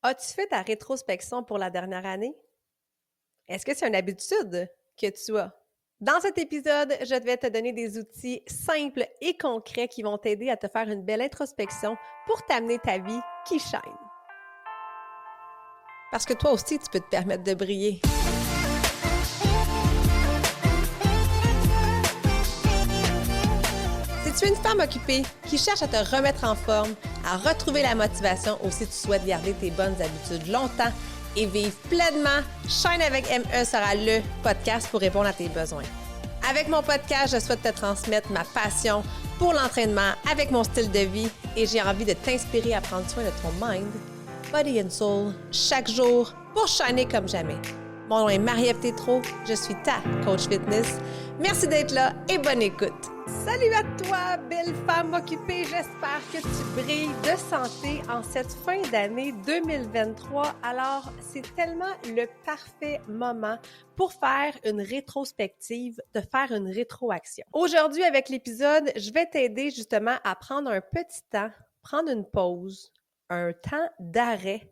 As-tu fait ta rétrospection pour la dernière année? Est-ce que c'est une habitude que tu as? Dans cet épisode, je vais te donner des outils simples et concrets qui vont t'aider à te faire une belle introspection pour t'amener ta vie qui shine. Parce que toi aussi, tu peux te permettre de briller. Si tu es une femme occupée qui cherche à te remettre en forme, à retrouver la motivation ou si tu souhaites garder tes bonnes habitudes longtemps et vivre pleinement, Shine avec ME sera le podcast pour répondre à tes besoins. Avec mon podcast, je souhaite te transmettre ma passion pour l'entraînement avec mon style de vie et j'ai envie de t'inspirer à prendre soin de ton mind, body and soul chaque jour pour shiner comme jamais. Mon nom est Marie-Ève Tétrault, je suis ta coach fitness. Merci d'être là et bonne écoute. Salut à toi, belle femme occupée. J'espère que tu brilles de santé en cette fin d'année 2023. Alors, c'est tellement le parfait moment pour faire une rétrospective, de faire une rétroaction. Aujourd'hui, avec l'épisode, je vais t'aider justement à prendre un petit temps, prendre une pause, un temps d'arrêt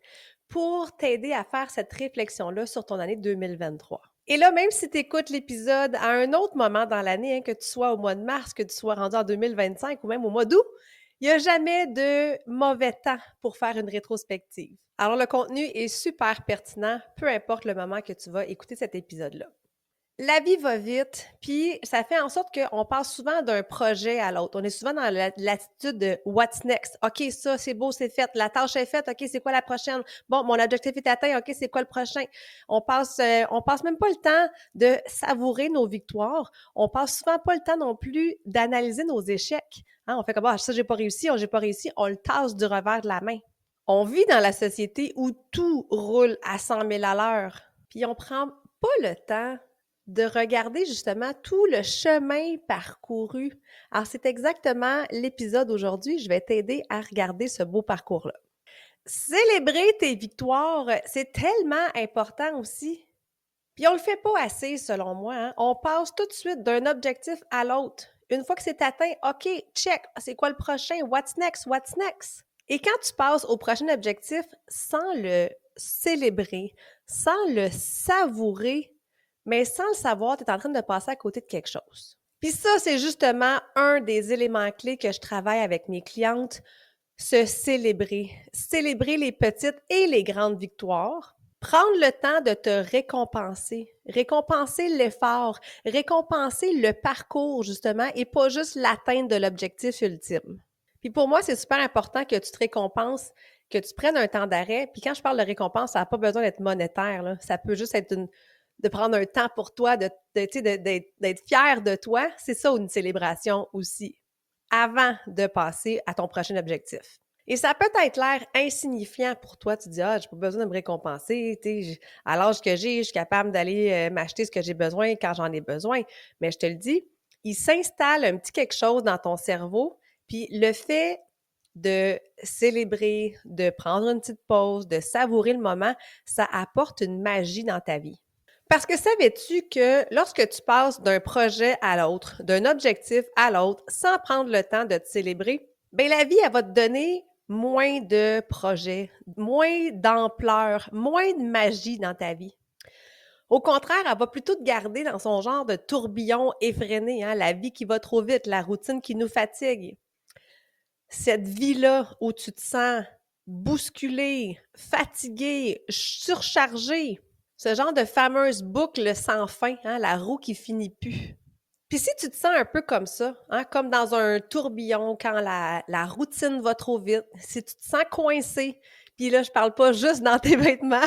pour t'aider à faire cette réflexion-là sur ton année 2023. Et là, même si tu écoutes l'épisode à un autre moment dans l'année, que tu sois au mois de mars, que tu sois rendu en 2025 ou même au mois d'août, il n'y a jamais de mauvais temps pour faire une rétrospective. Alors, le contenu est super pertinent, peu importe le moment que tu vas écouter cet épisode-là. La vie va vite, puis ça fait en sorte qu'on passe souvent d'un projet à l'autre. On est souvent dans l'attitude de « what's next ». OK, ça, c'est beau, c'est fait. La tâche est faite. OK, c'est quoi la prochaine? Bon, mon objectif est atteint. OK, c'est quoi le prochain? On passe même pas le temps de savourer nos victoires. On passe souvent pas le temps non plus d'analyser nos échecs. Hein, on fait comme « Ah, ça, j'ai pas réussi. Oh, j'ai pas réussi. » On le tasse du revers de la main. On vit dans la société où tout roule à 100 000 à l'heure. Puis on prend pas le temps de regarder justement tout le chemin parcouru. Alors, c'est exactement l'épisode d'aujourd'hui. Je vais t'aider à regarder ce beau parcours-là. Célébrer tes victoires, c'est tellement important aussi. Puis on le fait pas assez, selon moi. Hein? On passe tout de suite d'un objectif à l'autre. Une fois que c'est atteint, OK, check, c'est quoi le prochain? What's next? What's next? Et quand tu passes au prochain objectif sans le célébrer, sans le savourer, mais sans le savoir, tu es en train de passer à côté de quelque chose. Puis ça, c'est justement un des éléments clés que je travaille avec mes clientes, se célébrer. Célébrer les petites et les grandes victoires. Prendre le temps de te récompenser. Récompenser l'effort. Récompenser le parcours, justement, et pas juste l'atteinte de l'objectif ultime. Puis pour moi, c'est super important que tu te récompenses, que tu prennes un temps d'arrêt. Puis quand je parle de récompense, ça n'a pas besoin d'être monétaire, là. Ça peut juste être de prendre un temps pour toi, d'être fier de toi. C'est ça une célébration aussi, avant de passer à ton prochain objectif. Et ça peut être l'air insignifiant pour toi. Tu dis « Ah, j'ai pas besoin de me récompenser. À l'âge que j'ai, je suis capable d'aller m'acheter ce que j'ai besoin quand j'en ai besoin. » Mais je te le dis, il s'installe un petit quelque chose dans ton cerveau. Puis le fait de célébrer, de prendre une petite pause, de savourer le moment, ça apporte une magie dans ta vie. Parce que savais-tu que lorsque tu passes d'un projet à l'autre, d'un objectif à l'autre, sans prendre le temps de te célébrer, bien la vie, elle va te donner moins de projets, moins d'ampleur, moins de magie dans ta vie. Au contraire, elle va plutôt te garder dans son genre de tourbillon effréné, hein, la vie qui va trop vite, la routine qui nous fatigue. Cette vie-là où tu te sens bousculé, fatigué, surchargé, ce genre de fameuse boucle sans fin, hein, la roue qui finit plus. Puis si tu te sens un peu comme ça, hein, comme dans un tourbillon, quand la routine va trop vite, si tu te sens coincé, puis là, je parle pas juste dans tes vêtements,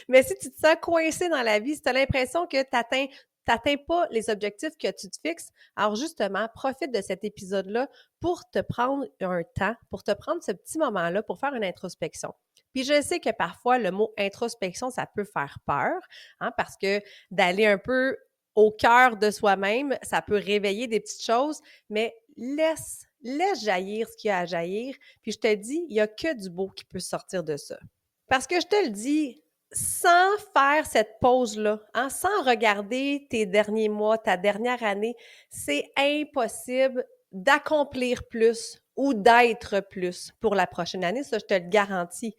mais si tu te sens coincé dans la vie, si tu as l'impression que t'atteins pas les objectifs que tu te fixes, alors justement, profite de cet épisode-là pour te prendre un temps, pour te prendre ce petit moment-là pour faire une introspection. Puis je sais que parfois, le mot introspection, ça peut faire peur, hein, parce que d'aller un peu au cœur de soi-même, ça peut réveiller des petites choses, mais laisse jaillir ce qu'il y a à jaillir. Puis je te dis, il n'y a que du beau qui peut sortir de ça. Parce que je te le dis, sans faire cette pause-là, hein, sans regarder tes derniers mois, ta dernière année, c'est impossible d'accomplir plus ou d'être plus pour la prochaine année. Ça, je te le garantis.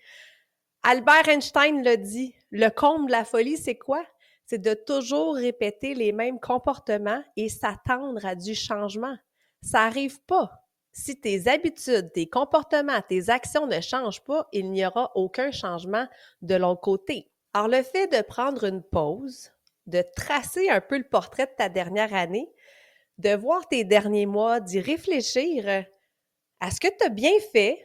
Albert Einstein l'a dit, le comble de la folie, c'est quoi? C'est de toujours répéter les mêmes comportements et s'attendre à du changement. Ça n'arrive pas. Si tes habitudes, tes comportements, tes actions ne changent pas, il n'y aura aucun changement de l'autre côté. Alors, le fait de prendre une pause, de tracer un peu le portrait de ta dernière année, de voir tes derniers mois, d'y réfléchir à ce que tu as bien fait,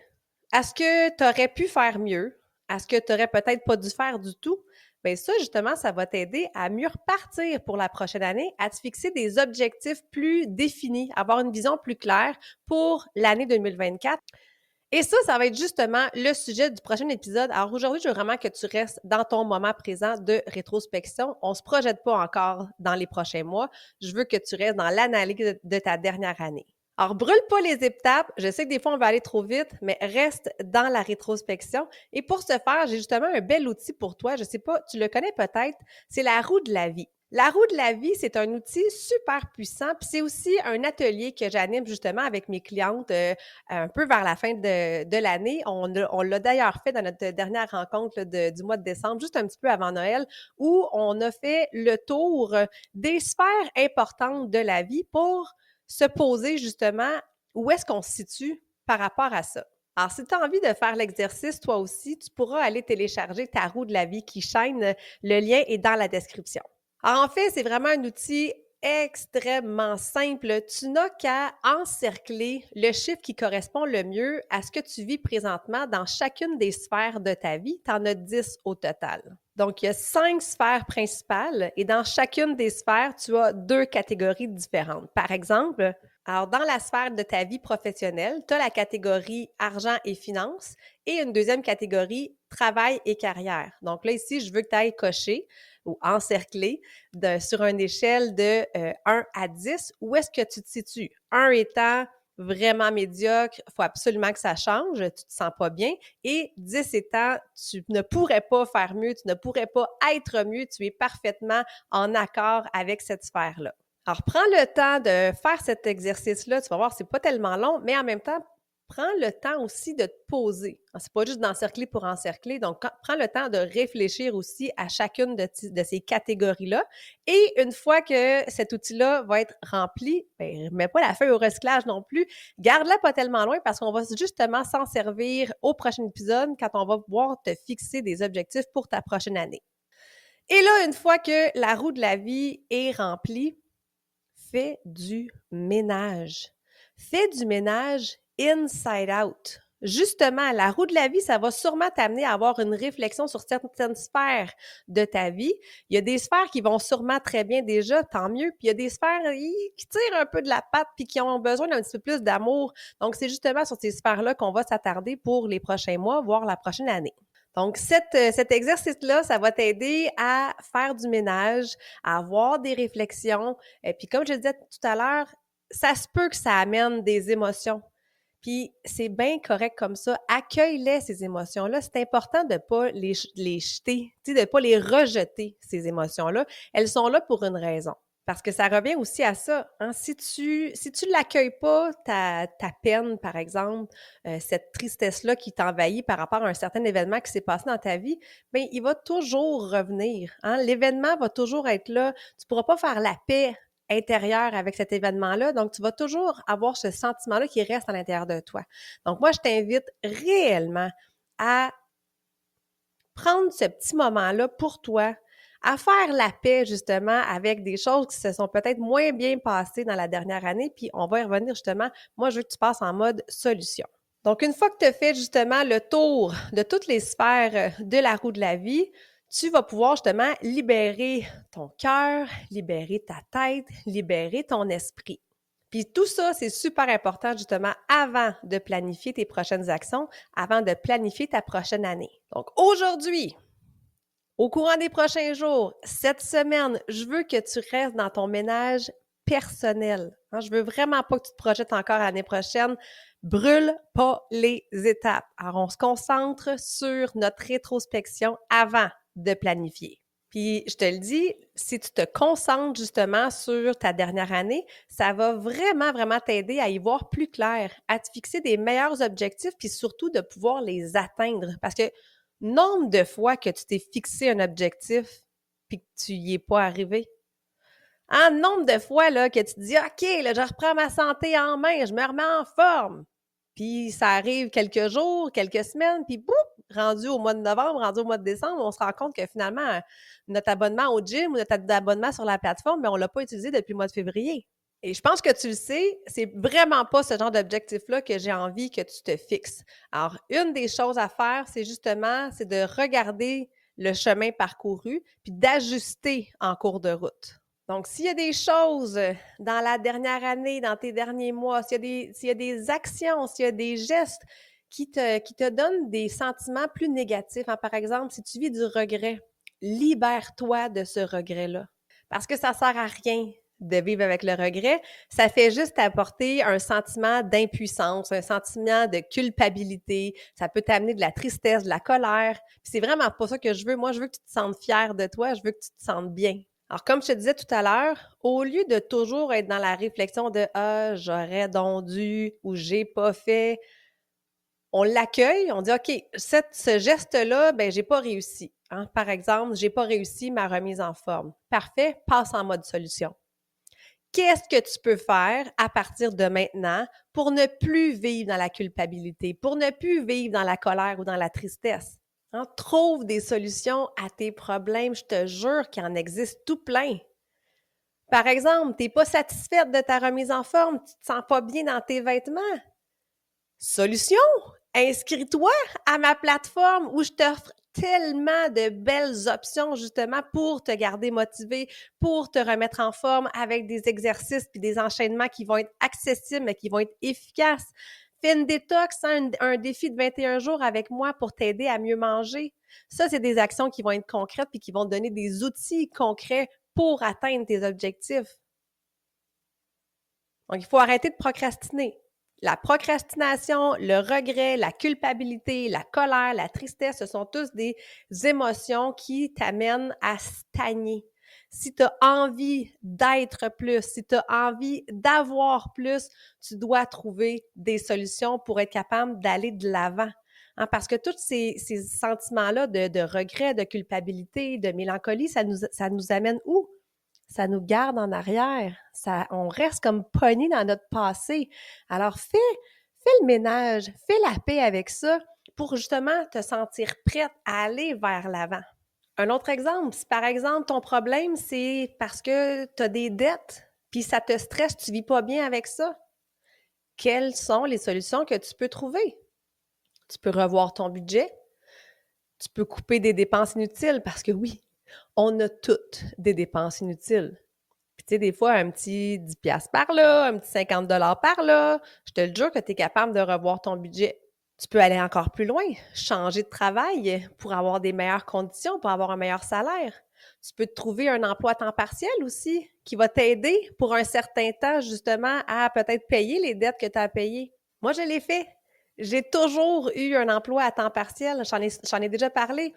à ce que tu aurais pu faire mieux, à ce que tu aurais peut-être pas dû faire du tout. Bien ça, justement, ça va t'aider à mieux repartir pour la prochaine année, à te fixer des objectifs plus définis, avoir une vision plus claire pour l'année 2024. Et ça va être justement le sujet du prochain épisode. Alors aujourd'hui, je veux vraiment que tu restes dans ton moment présent de rétrospection. On ne se projette pas encore dans les prochains mois. Je veux que tu restes dans l'analyse de ta dernière année. Alors, brûle pas les étapes. Je sais que des fois, on va aller trop vite, mais reste dans la rétrospection. Et pour ce faire, j'ai justement un bel outil pour toi. Je sais pas, tu le connais peut-être. C'est la roue de la vie. La roue de la vie, c'est un outil super puissant. Puis c'est aussi un atelier que j'anime justement avec mes clientes un peu vers la fin de l'année. On l'a d'ailleurs fait dans notre dernière rencontre là, du mois de décembre, juste un petit peu avant Noël, où on a fait le tour des sphères importantes de la vie pour se poser justement où est-ce qu'on se situe par rapport à ça. Alors, si tu as envie de faire l'exercice, toi aussi, tu pourras aller télécharger ta roue de la vie qui chaîne. Le lien est dans la description. Alors, en fait, c'est vraiment un outil extrêmement simple. Tu n'as qu'à encercler le chiffre qui correspond le mieux à ce que tu vis présentement dans chacune des sphères de ta vie. Tu en as 10 au total. Donc, il y a 5 sphères principales et dans chacune des sphères, tu as 2 catégories différentes. Par exemple, alors dans la sphère de ta vie professionnelle, tu as la catégorie argent et finances et une deuxième catégorie travail et carrière. Donc là, ici, je veux que tu ailles cocher ou encercler sur une échelle de 1 à 10, où est-ce que tu te situes? 1 étant vraiment médiocre, il faut absolument que ça change, tu ne te sens pas bien. Et 10 étant, tu ne pourrais pas faire mieux, tu ne pourrais pas être mieux, tu es parfaitement en accord avec cette sphère-là. Alors, prends le temps de faire cet exercice-là. Tu vas voir, c'est pas tellement long, mais en même temps, prends le temps aussi de te poser. C'est pas juste d'encercler pour encercler. Donc, prends le temps de réfléchir aussi à chacune de ces catégories-là. Et une fois que cet outil-là va être rempli, ben, mets pas la feuille au recyclage non plus. Garde-la pas tellement loin parce qu'on va justement s'en servir au prochain épisode quand on va pouvoir te fixer des objectifs pour ta prochaine année. Et là, une fois que la roue de la vie est remplie, fais du ménage. Fais du ménage inside out. Justement, la roue de la vie, ça va sûrement t'amener à avoir une réflexion sur certaines sphères de ta vie. Il y a des sphères qui vont sûrement très bien déjà, tant mieux. Puis il y a des sphères qui tirent un peu de la patte puis qui ont besoin d'un petit peu plus d'amour. Donc, c'est justement sur ces sphères-là qu'on va s'attarder pour les prochains mois, voire la prochaine année. Donc, cet exercice-là, ça va t'aider à faire du ménage, à avoir des réflexions. Et puis, comme je disais tout à l'heure, ça se peut que ça amène des émotions. Puis, c'est bien correct comme ça. Accueille-les, ces émotions-là. C'est important de ne pas les jeter, de ne pas les rejeter, ces émotions-là. Elles sont là pour une raison. Parce que ça revient aussi à ça. Hein? Si tu l'accueilles pas, ta peine, par exemple, cette tristesse-là qui t'envahit par rapport à un certain événement qui s'est passé dans ta vie, bien, il va toujours revenir. Hein? L'événement va toujours être là. Tu pourras pas faire la paix intérieure avec cet événement-là. Donc, tu vas toujours avoir ce sentiment-là qui reste à l'intérieur de toi. Donc, moi, je t'invite réellement à prendre ce petit moment-là pour toi, à faire la paix justement avec des choses qui se sont peut-être moins bien passées dans la dernière année, puis on va y revenir justement. Moi, je veux que tu passes en mode solution. Donc, une fois que tu as fait justement le tour de toutes les sphères de la roue de la vie, tu vas pouvoir justement libérer ton cœur, libérer ta tête, libérer ton esprit. Puis tout ça, c'est super important justement avant de planifier tes prochaines actions, avant de planifier ta prochaine année. Donc aujourd'hui, au courant des prochains jours, cette semaine, je veux que tu restes dans ton ménage personnel. Hein, je veux vraiment pas que tu te projettes encore l'année prochaine. Brûle pas les étapes. Alors, on se concentre sur notre rétrospection avant de planifier. Puis, je te le dis, si tu te concentres justement sur ta dernière année, ça va vraiment, vraiment t'aider à y voir plus clair, à te fixer des meilleurs objectifs, puis surtout de pouvoir les atteindre. Parce que Nombre de fois que tu t'es fixé un objectif puis que tu y es pas arrivé. Nombre de fois là, que tu te dis OK, là, je reprends ma santé en main, je me remets en forme. Puis ça arrive quelques jours, quelques semaines, puis boum, rendu au mois de novembre, rendu au mois de décembre, on se rend compte que finalement, notre abonnement au gym ou notre abonnement sur la plateforme, mais on ne l'a pas utilisé depuis le mois de février. Et je pense que tu le sais, c'est vraiment pas ce genre d'objectif-là que j'ai envie que tu te fixes. Alors, une des choses à faire, c'est justement, c'est de regarder le chemin parcouru puis d'ajuster en cours de route. Donc, s'il y a des choses dans la dernière année, dans tes derniers mois, s'il y a des actions, s'il y a des gestes qui te donnent des sentiments plus négatifs, hein, par exemple, si tu vis du regret, libère-toi de ce regret-là. Parce que ça ne sert à rien de vivre avec le regret. Ça fait juste apporter un sentiment d'impuissance, un sentiment de culpabilité. Ça peut t'amener de la tristesse, de la colère. Puis c'est vraiment pas ça que je veux. Moi, je veux que tu te sentes fier de toi. Je veux que tu te sentes bien. Alors, comme je te disais tout à l'heure, au lieu de toujours être dans la réflexion de « Ah, j'aurais donc dû » ou « J'ai pas fait », on l'accueille, on dit « OK, ce geste-là, ben j'ai pas réussi. Hein? Par exemple, j'ai pas réussi ma remise en forme. Parfait, passe en mode solution. Qu'est-ce que tu peux faire à partir de maintenant pour ne plus vivre dans la culpabilité, pour ne plus vivre dans la colère ou dans la tristesse? Hein? Trouve des solutions à tes problèmes. Je te jure qu'il en existe tout plein. Par exemple, tu n'es pas satisfaite de ta remise en forme, tu ne te sens pas bien dans tes vêtements. Solution! Inscris-toi à ma plateforme où je t'offre tellement de belles options justement pour te garder motivé, pour te remettre en forme avec des exercices puis des enchaînements qui vont être accessibles mais qui vont être efficaces. Fais une détox, hein, un défi de 21 jours avec moi pour t'aider à mieux manger. Ça, c'est des actions qui vont être concrètes puis qui vont te donner des outils concrets pour atteindre tes objectifs. Donc, il faut arrêter de procrastiner. La procrastination, le regret, la culpabilité, la colère, la tristesse, ce sont tous des émotions qui t'amènent à stagner. Si tu as envie d'être plus, si tu as envie d'avoir plus, tu dois trouver des solutions pour être capable d'aller de l'avant. Hein, parce que tous ces sentiments-là de regret, de culpabilité, de mélancolie, ça nous amène où? Ça nous garde en arrière. On reste comme pogné dans notre passé. Alors, fais le ménage, fais la paix avec ça pour justement te sentir prête à aller vers l'avant. Un autre exemple, si par exemple ton problème, c'est parce que tu as des dettes, puis ça te stresse, tu ne vis pas bien avec ça, quelles sont les solutions que tu peux trouver? Tu peux revoir ton budget, tu peux couper des dépenses inutiles parce que oui, on a toutes des dépenses inutiles. Puis, tu sais, des fois, un petit 10$ par là, un petit 50$ par là, je te le jure que tu es capable de revoir ton budget. Tu peux aller encore plus loin, changer de travail pour avoir des meilleures conditions, pour avoir un meilleur salaire. Tu peux te trouver un emploi à temps partiel aussi qui va t'aider pour un certain temps, justement, à peut-être payer les dettes que tu as à payer. Moi, je l'ai fait. J'ai toujours eu un emploi à temps partiel. J'en ai déjà parlé.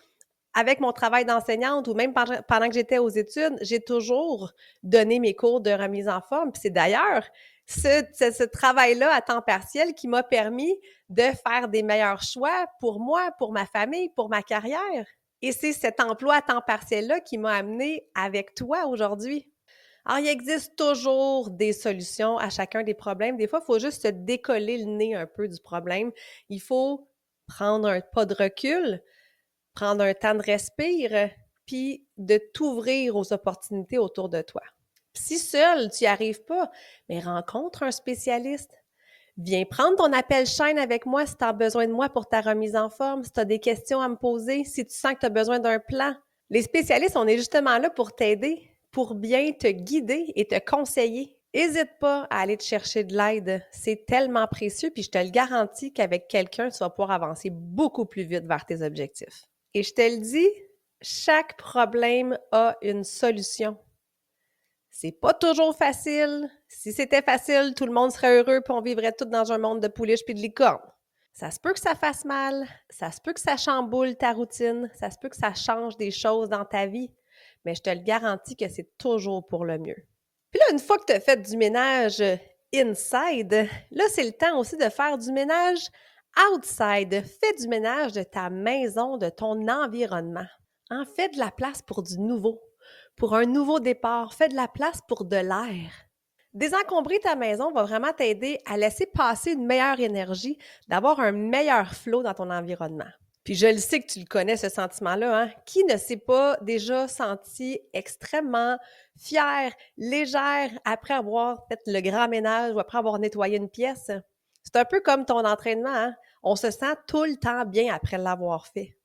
Avec mon travail d'enseignante ou même pendant que j'étais aux études, j'ai toujours donné mes cours de remise en forme. Puis c'est d'ailleurs ce travail-là à temps partiel qui m'a permis de faire des meilleurs choix pour moi, pour ma famille, pour ma carrière. Et c'est cet emploi à temps partiel-là qui m'a amené avec toi aujourd'hui. Alors, il existe toujours des solutions à chacun des problèmes. Des fois, il faut juste se décoller le nez un peu du problème. Il faut prendre un pas de recul, prendre un temps de respire, puis de t'ouvrir aux opportunités autour de toi. Si seul, tu n'y arrives pas, mais rencontre un spécialiste. Viens prendre ton appel chaîne avec moi si tu as besoin de moi pour ta remise en forme, si tu as des questions à me poser, si tu sens que tu as besoin d'un plan. Les spécialistes, on est justement là pour t'aider, pour bien te guider et te conseiller. N'hésite pas à aller te chercher de l'aide. C'est tellement précieux, puis je te le garantis qu'avec quelqu'un, tu vas pouvoir avancer beaucoup plus vite vers tes objectifs. Et je te le dis, chaque problème a une solution. C'est pas toujours facile. Si c'était facile, tout le monde serait heureux puis on vivrait tous dans un monde de pouliches puis de licornes. Ça se peut que ça fasse mal, ça se peut que ça chamboule ta routine, ça se peut que ça change des choses dans ta vie, mais je te le garantis que c'est toujours pour le mieux. Puis là, une fois que tu as fait du ménage inside, là, c'est le temps aussi de faire du ménage Outside, fais du ménage de ta maison, de ton environnement. Hein, fais de la place pour du nouveau, pour un nouveau départ. Fais de la place pour de l'air. Désencombrer ta maison va vraiment t'aider à laisser passer une meilleure énergie, d'avoir un meilleur flow dans ton environnement. Puis je le sais que tu le connais, ce sentiment-là, hein? Qui ne s'est pas déjà senti extrêmement fière, légère après avoir fait le grand ménage ou après avoir nettoyé une pièce? C'est un peu comme ton entraînement, hein? On se sent tout le temps bien après l'avoir fait.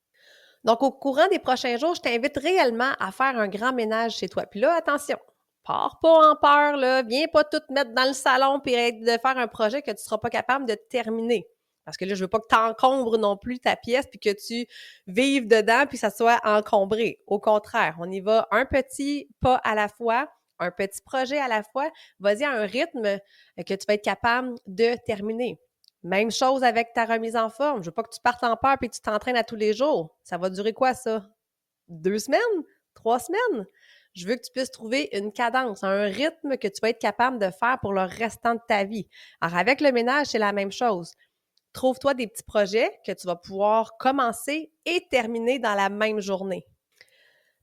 Donc, au courant des prochains jours, je t'invite réellement à faire un grand ménage chez toi. Puis là, attention, pars pas en peur, là. Viens pas tout mettre dans le salon puis de faire un projet que tu seras pas capable de terminer. Parce que là, je veux pas que tu encombres non plus ta pièce puis que tu vives dedans puis que ça soit encombré. Au contraire, on y va un petit pas à la fois, un petit projet à la fois. Vas-y à un rythme que tu vas être capable de terminer. Même chose avec ta remise en forme. Je veux pas que tu partes en peur puis que tu t'entraînes à tous les jours. Ça va durer quoi, ça? 2 semaines? 3 semaines? Je veux que tu puisses trouver une cadence, un rythme que tu vas être capable de faire pour le restant de ta vie. Alors, avec le ménage, c'est la même chose. Trouve-toi des petits projets que tu vas pouvoir commencer et terminer dans la même journée.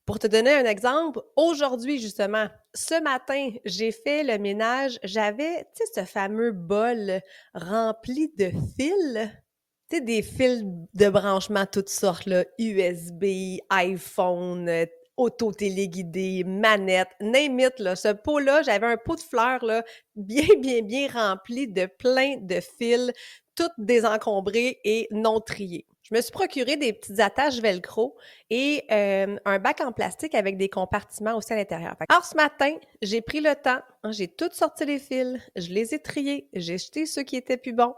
Pour te donner un exemple, aujourd'hui, justement, ce matin, j'ai fait le ménage. J'avais, tu sais, ce fameux bol rempli de fils. Tu sais, des fils de branchement toutes sortes, là, USB, iPhone, auto-téléguidé, manette, name it, là. Ce pot-là, j'avais un pot de fleurs, là, bien, bien, bien rempli de plein de fils, toutes désencombrés et non triés. Je me suis procuré des petites attaches velcro et un bac en plastique avec des compartiments aussi à l'intérieur. Alors, ce matin, j'ai pris le temps, hein, j'ai tout sorti les fils, je les ai triés, j'ai jeté ceux qui étaient plus bons,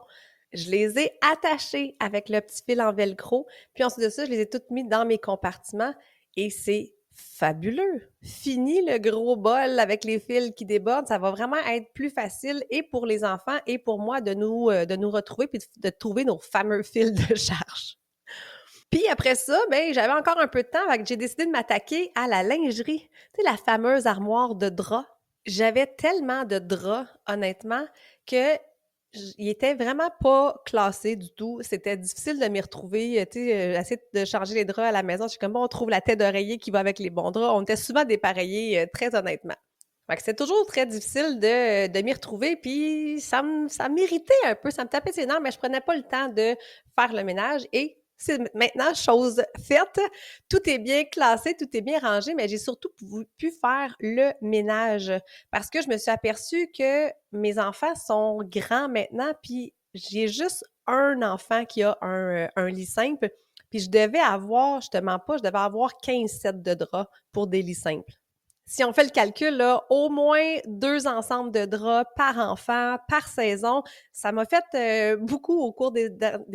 je les ai attachés avec le petit fil en velcro, puis ensuite de ça, je les ai toutes mis dans mes compartiments et c'est fabuleux! Fini le gros bol avec les fils qui débordent, ça va vraiment être plus facile et pour les enfants et pour moi de nous retrouver puis de trouver nos fameux fils de charge. Puis après ça, ben j'avais encore un peu de temps, fait que j'ai décidé de m'attaquer à la lingerie. Tu sais, la fameuse armoire de draps. J'avais tellement de draps, honnêtement, que il était vraiment pas classé du tout. C'était difficile de m'y retrouver. Tu sais, essayer de changer les draps à la maison. Je suis comme, bon, on trouve la tête d'oreiller qui va avec les bons draps. On était souvent dépareillés, très honnêtement. Fait que c'est toujours très difficile de m'y retrouver, puis ça m'irritait un peu, ça me tapait ses nerfs, mais je prenais pas le temps de faire le ménage et c'est maintenant chose faite. Tout est bien classé, tout est bien rangé, mais j'ai surtout pu faire le ménage parce que je me suis aperçue que mes enfants sont grands maintenant, puis j'ai juste un enfant qui a un lit simple, puis je devais avoir, je te mens pas, je devais avoir 15 sets de draps pour des lits simples. Si on fait le calcul, là, au moins 2 ensembles de draps par enfant, par saison. Ça m'a fait beaucoup au cours des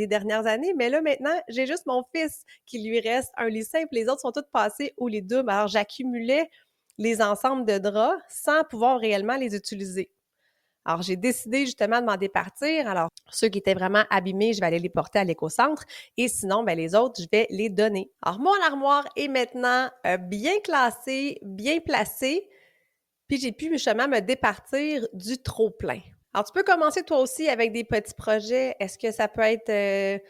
dernières années, mais là, maintenant, j'ai juste mon fils qui lui reste un lit simple. Les autres sont tous passés au lit double. Alors, j'accumulais les ensembles de draps sans pouvoir réellement les utiliser. Alors, j'ai décidé justement de m'en départir. Alors, ceux qui étaient vraiment abîmés, je vais aller les porter à l'éco-centre. Et sinon, ben, les autres, je vais les donner. Alors, mon armoire est maintenant bien classée, bien placée. Puis, j'ai pu justement me départir du trop-plein. Alors, tu peux commencer toi aussi avec des petits projets. Est-ce que ça peut être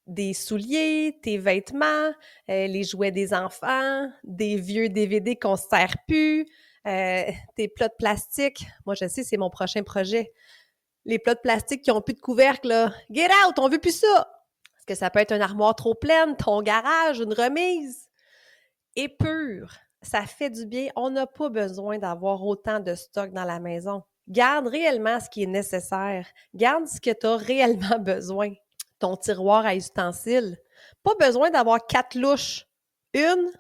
des souliers, tes vêtements, les jouets des enfants, des vieux DVD qu'on se sert plus, tes plats de plastique. Moi, je sais, c'est mon prochain projet. Les plats de plastique qui ont plus de couvercle, là. Get out! On veut plus ça! Est-ce que ça peut être une armoire trop pleine, ton garage, une remise? Et pur, ça fait du bien. On n'a pas besoin d'avoir autant de stock dans la maison. Garde réellement ce qui est nécessaire. Garde ce que tu as réellement besoin. Ton tiroir à ustensiles. Pas besoin d'avoir 4 louches. Une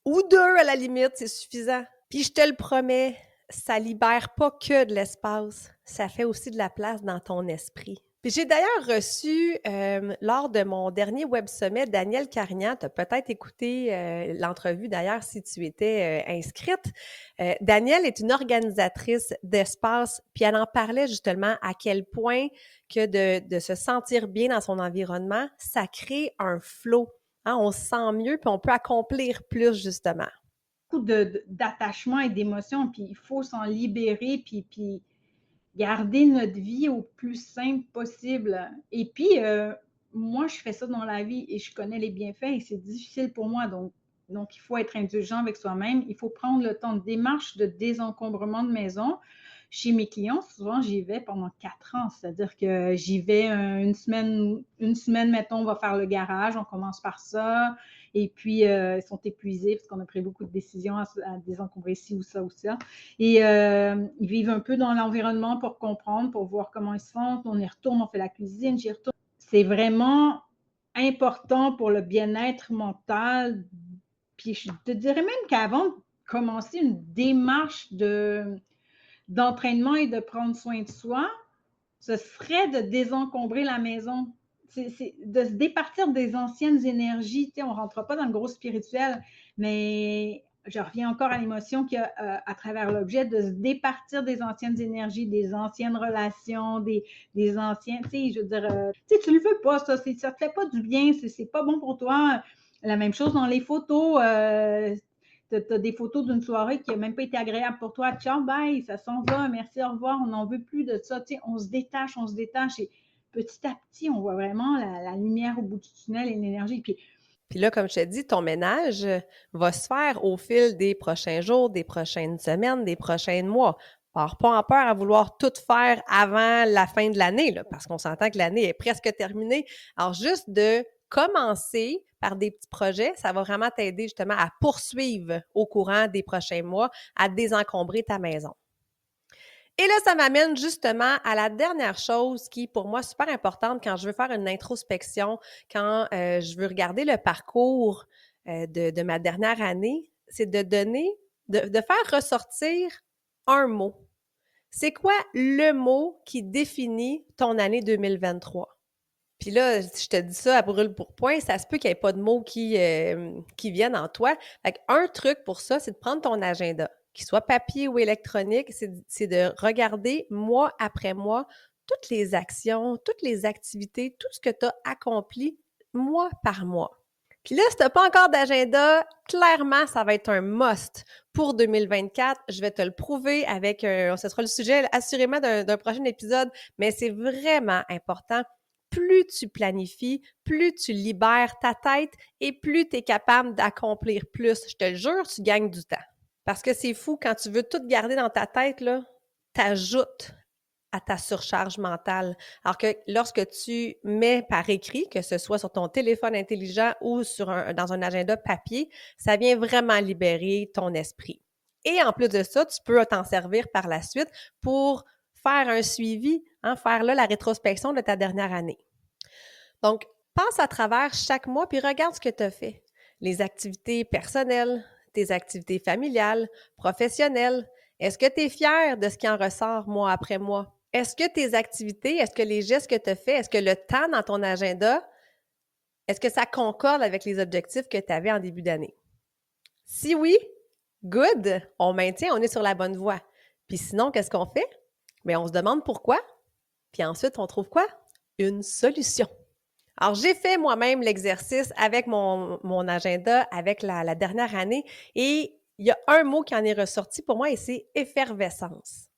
ou 2 à la limite, c'est suffisant. Puis je te le promets, ça libère pas que de l'espace. Ça fait aussi de la place dans ton esprit. Puis j'ai d'ailleurs reçu, lors de mon dernier Web Sommet, Danielle Carignan. Tu as peut-être écouté l'entrevue d'ailleurs si tu étais inscrite. Danielle est une organisatrice d'espace, puis elle en parlait justement à quel point que de se sentir bien dans son environnement, ça crée un flow. Hein, on se sent mieux, puis on peut accomplir plus justement. Beaucoup d'attachement et d'émotions, puis il faut s'en libérer, puis garder notre vie au plus simple possible. Et puis, moi, je fais ça dans la vie et je connais les bienfaits et c'est difficile pour moi. Donc, il faut être indulgent avec soi-même. Il faut prendre le temps de démarche de désencombrement de maison. Chez mes clients, souvent, j'y vais pendant 4 ans. C'est-à-dire que j'y vais une semaine, mettons, on va faire le garage, on commence par ça. Et puis, ils sont épuisés parce qu'on a pris beaucoup de décisions à désencombrer ci ou ça ou ça. Et ils vivent un peu dans l'environnement pour comprendre, pour voir comment ils se sentent. On y retourne, on fait la cuisine, j'y retourne. C'est vraiment important pour le bien-être mental. Puis je te dirais même qu'avant de commencer une démarche d'entraînement et de prendre soin de soi, ce serait de désencombrer la maison. C'est de se départir des anciennes énergies. On ne rentre pas dans le gros spirituel, mais je reviens encore à l'émotion qu'il y a à travers l'objet, de se départir des anciennes énergies, des anciennes relations, des anciens, je veux dire, tu ne le veux pas, ça ne te fait pas du bien, c'est pas bon pour toi. La même chose dans les photos. Tu as des photos d'une soirée qui n'a même pas été agréable pour toi. Ciao, bye, ça s'en va, merci, au revoir, on n'en veut plus de ça. On se détache. Et petit à petit, on voit vraiment la lumière au bout du tunnel et l'énergie. Puis là, comme je te dis, ton ménage va se faire au fil des prochains jours, des prochaines semaines, des prochains mois. Pars pas en peur à vouloir tout faire avant la fin de l'année, là, parce qu'on s'entend que l'année est presque terminée. Alors, juste de commencer par des petits projets, ça va vraiment t'aider justement à poursuivre au courant des prochains mois, à désencombrer ta maison. Et là, ça m'amène justement à la dernière chose qui, pour moi, est super importante quand je veux faire une introspection, quand je veux regarder le parcours de ma dernière année, c'est de faire ressortir un mot. C'est quoi le mot qui définit ton année 2023? Puis là, si je te dis ça à brûle pour point, ça se peut qu'il n'y ait pas de mots qui viennent en toi. Fait un truc pour ça, c'est de prendre ton agenda, qu'il soit papier ou électronique, c'est de regarder mois après mois toutes les actions, toutes les activités, tout ce que tu as accompli mois par mois. Puis là, si tu n'as pas encore d'agenda, clairement, ça va être un must pour 2024. Je vais te le prouver avec, ce sera le sujet assurément d'un prochain épisode, mais c'est vraiment important. Plus tu planifies, plus tu libères ta tête et plus tu es capable d'accomplir plus. Je te le jure, tu gagnes du temps. Parce que c'est fou, quand tu veux tout garder dans ta tête, là, t'ajoutes à ta surcharge mentale. Alors que lorsque tu mets par écrit, que ce soit sur ton téléphone intelligent ou dans un agenda papier, ça vient vraiment libérer ton esprit. Et en plus de ça, tu peux t'en servir par la suite pour faire un suivi, faire là la rétrospection de ta dernière année. Donc, passe à travers chaque mois puis regarde ce que tu as fait. Les activités personnelles, tes activités familiales, professionnelles. Est-ce que tu es fier de ce qui en ressort mois après mois? Est-ce que tes activités, est-ce que les gestes que tu as faits, est-ce que le temps dans ton agenda, est-ce que ça concorde avec les objectifs que tu avais en début d'année? Si oui, good, on maintient, on est sur la bonne voie. Puis sinon, qu'est-ce qu'on fait? Bien, on se demande pourquoi, puis ensuite, on trouve quoi? Une solution. Alors, j'ai fait moi-même l'exercice avec mon agenda, avec la dernière année, et il y a un mot qui en est ressorti pour moi, et c'est effervescence.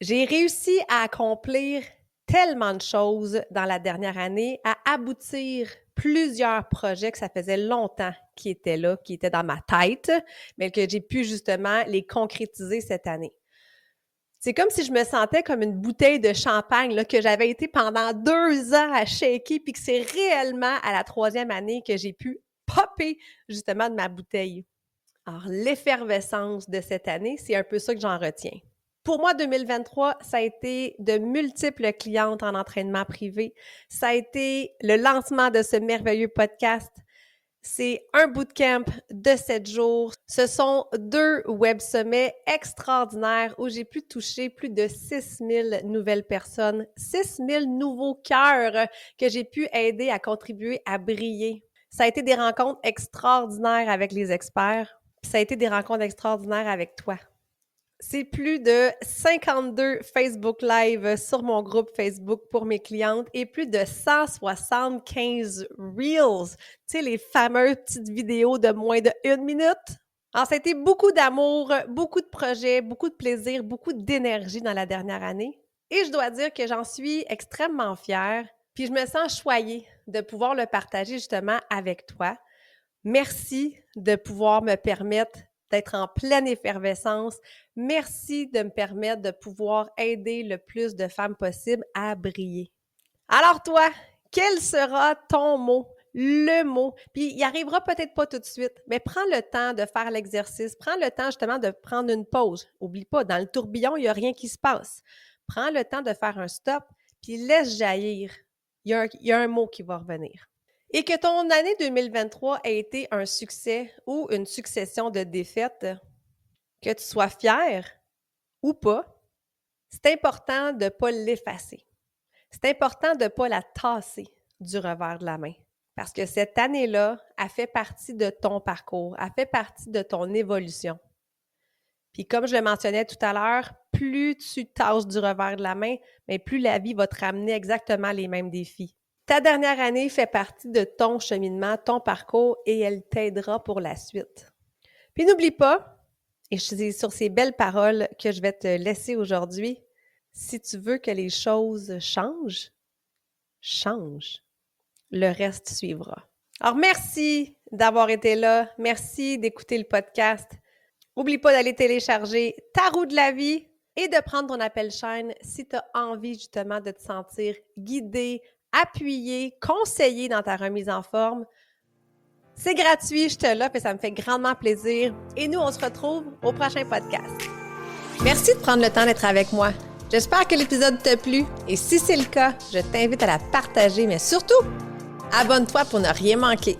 J'ai réussi à accomplir tellement de choses dans la dernière année, à aboutir plusieurs projets que ça faisait longtemps qui étaient là, qui étaient dans ma tête, mais que j'ai pu justement les concrétiser cette année. C'est comme si je me sentais comme une bouteille de champagne là, que j'avais été pendant 2 ans à shaker, puis que c'est réellement à la 3e année que j'ai pu popper justement de ma bouteille. Alors, l'effervescence de cette année, c'est un peu ça que j'en retiens. Pour moi, 2023, ça a été de multiples clientes en entraînement privé. Ça a été le lancement de ce merveilleux podcast. C'est un bootcamp de 7 jours. Ce sont 2 web sommets extraordinaires où j'ai pu toucher plus de 6000 nouvelles personnes, 6000 nouveaux cœurs que j'ai pu aider à contribuer à briller. Ça a été des rencontres extraordinaires avec les experts. Puis ça a été des rencontres extraordinaires avec toi. C'est plus de 52 Facebook Live sur mon groupe Facebook pour mes clientes et plus de 175 Reels, tu sais, les fameuses petites vidéos de moins de 1 minute. Alors, ça a été beaucoup d'amour, beaucoup de projets, beaucoup de plaisir, beaucoup d'énergie dans la dernière année. Et je dois dire que j'en suis extrêmement fière Puis je me sens choyée de pouvoir le partager justement avec toi. Merci de pouvoir me permettre d'être en pleine effervescence. Merci de me permettre de pouvoir aider le plus de femmes possible à briller. Alors toi, quel sera ton mot? Le mot. Puis il arrivera peut-être pas tout de suite, mais prends le temps de faire l'exercice. Prends le temps justement de prendre une pause. Oublie pas, dans le tourbillon, il n'y a rien qui se passe. Prends le temps de faire un stop, puis laisse jaillir. Il y a un mot qui va revenir. Et que ton année 2023 ait été un succès ou une succession de défaites, que tu sois fier ou pas, c'est important de ne pas l'effacer. C'est important de ne pas la tasser du revers de la main. Parce que cette année-là, elle fait partie de ton parcours, elle fait partie de ton évolution. Puis comme je le mentionnais tout à l'heure, plus tu tasses du revers de la main, mais plus la vie va te ramener exactement les mêmes défis. Ta dernière année fait partie de ton cheminement, ton parcours, et elle t'aidera pour la suite. Puis n'oublie pas, et c'est sur ces belles paroles que je vais te laisser aujourd'hui, si tu veux que les choses changent, change. Le reste suivra. Alors, merci d'avoir été là. Merci d'écouter le podcast. N'oublie pas d'aller télécharger Ta roue de la vie et de prendre ton appel chaîne si tu as envie justement de te sentir guidé, appuyé, conseillé dans ta remise en forme. C'est gratuit, je te l'offre et ça me fait grandement plaisir. Et nous, on se retrouve au prochain podcast. Merci de prendre le temps d'être avec moi. J'espère que l'épisode t'a plu et si c'est le cas, je t'invite à la partager, mais surtout, abonne-toi pour ne rien manquer.